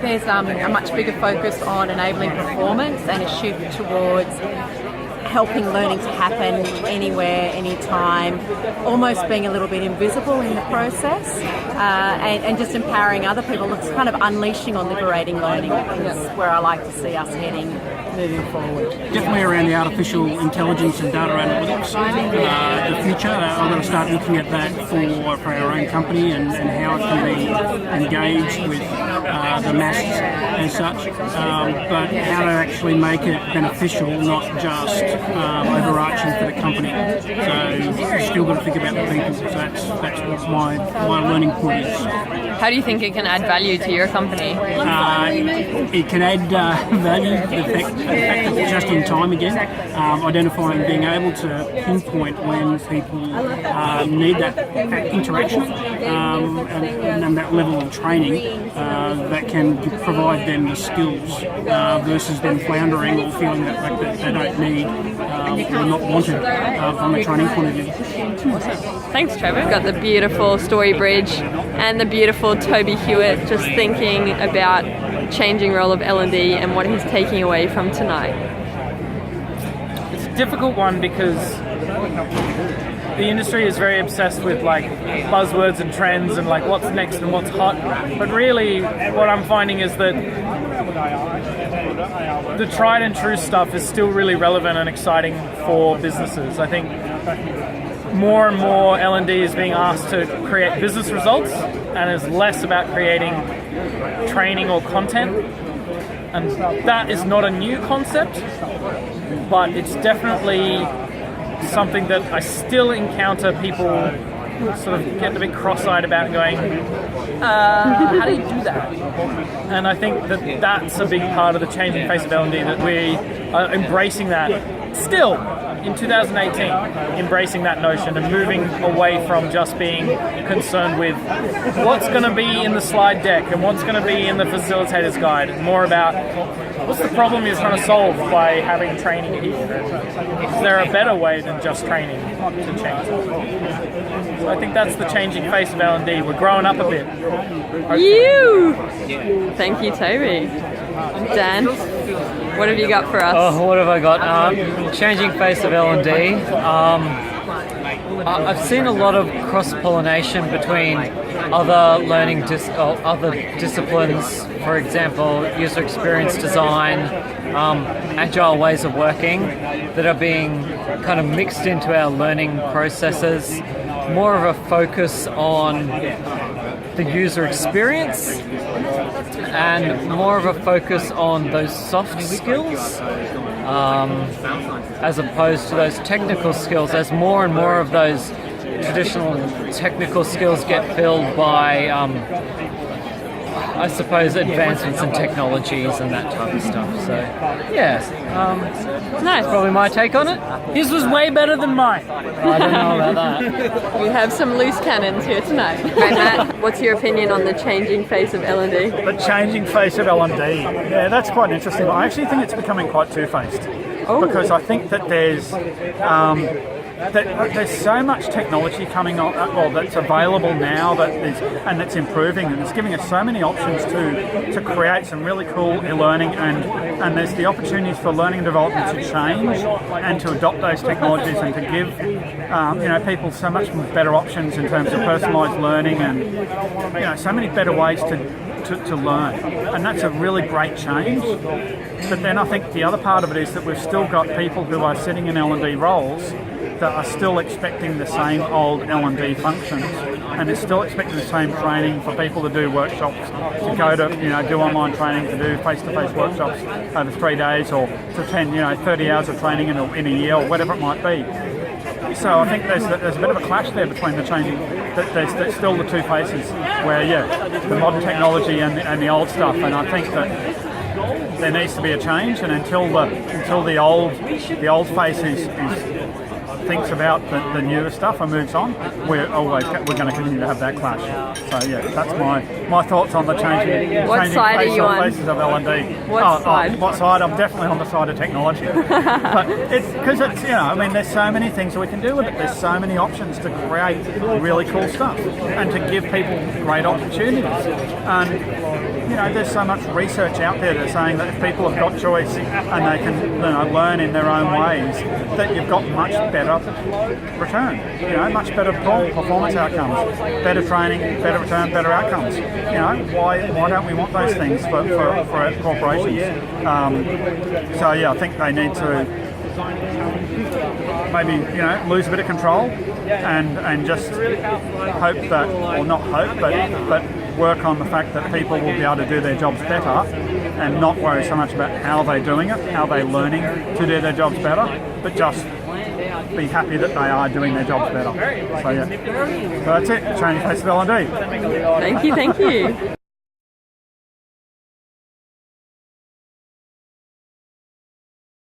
there's a much bigger focus on enabling performance and a shift towards helping learning to happen anywhere, anytime, almost being a little bit invisible in the process, and just empowering other people. It's kind of unleashing on liberating learning is where I like to see us heading moving forward. Definitely around the artificial intelligence and data analytics, the future. I'm going to start looking at that for our own company and how it can be engaged with the masses as such, but how to actually make it beneficial, not just overarching for the company. So you've still got to think about the people. So that's what my learning point is. How do you think it can add value to your company? It can add value to the fact that it's just in time again, identifying, being able to pinpoint when people need that interaction and that level of training that can provide them the skills versus them floundering or feeling that they don't need or not wanted from a training point of view. Thanks, Trevor. We've got the beautiful Story Bridge and the beautiful Toby Hewitt just thinking about changing role of L&D and what he's taking away from tonight. It's a difficult one because the industry is very obsessed with like buzzwords and trends and like what's next and what's hot. But really what I'm finding is that the tried and true stuff is still really relevant and exciting for businesses. I think more and more L&D is being asked to create business results and is less about creating training or content. And that is not a new concept, but it's definitely something that I still encounter people sort of get a bit cross-eyed about going, how do you do that? And I think that that's a big part of the changing face of L&D, that we are embracing that still in 2018, embracing that notion and moving away from just being concerned with what's going to be in the slide deck and what's going to be in the facilitator's guide. It's more about what's the problem you're trying to solve by having training here? Is there a better way than just training to change it? So I think that's the changing face of L&D. We're growing up a bit. You! Thank you, Toby. Dan, what have you got for us? Oh, what have I got? Changing face of L&D. I've seen a lot of cross-pollination between other learning other disciplines, for example, user experience design, agile ways of working, that are being kind of mixed into our learning processes. More of a focus on the user experience and more of a focus on those soft skills as opposed to those technical skills, as more and more of those traditional technical skills get filled by I suppose advancements in technologies and that type of stuff. So yeah, nice. Probably my take on it. His was way better than mine. I don't know about that. We have some loose cannons here tonight. Right, Matt, what's your opinion on the changing face of L&D? The changing face of L&D. Yeah, that's quite interesting. I actually think it's becoming quite two-faced. Because I think that there's so much technology coming on, well, that's available now and that's improving, and it's giving us so many options to create some really cool e-learning, and there's the opportunities for learning and development to change and to adopt those technologies and to give people so much better options in terms of personalised learning and so many better ways to learn, and that's a really great change. But then I think the other part of it is that we've still got people who are sitting in L&D roles that are still expecting the same old L&D functions, and they're still expecting the same training for people to do workshops, to go to do online training, to do face-to-face workshops over 3 days, or to attend 30 hours of training in a year, or whatever it might be. So I think there's a bit of a clash there between the changing. There's still the two faces, where the modern technology and the old stuff, and I think that there needs to be a change, and until the old face is thinks about the newer stuff and moves on, we're going to continue to have that clash. So yeah, that's my thoughts on the changing side are you on? faces of L&D. What side? What side? I'm definitely on the side of technology. But it's because it's, there's so many things that we can do with it. There's so many options to create really cool stuff and to give people great opportunities. And there's so much research out there that's saying that if people have got choice and they can learn in their own ways, that you've got much better return, much better performance outcomes, better training, better return, better outcomes. Why don't we want those things for corporations? So yeah, I think they need to maybe lose a bit of control and just hope that, or not hope, but work on the fact that people will be able to do their jobs better and not worry so much about how they're doing it, how they're learning to do their jobs better, but just be happy that they are doing their jobs better. So yeah, so that's it. Changing face of L&D. Thank you.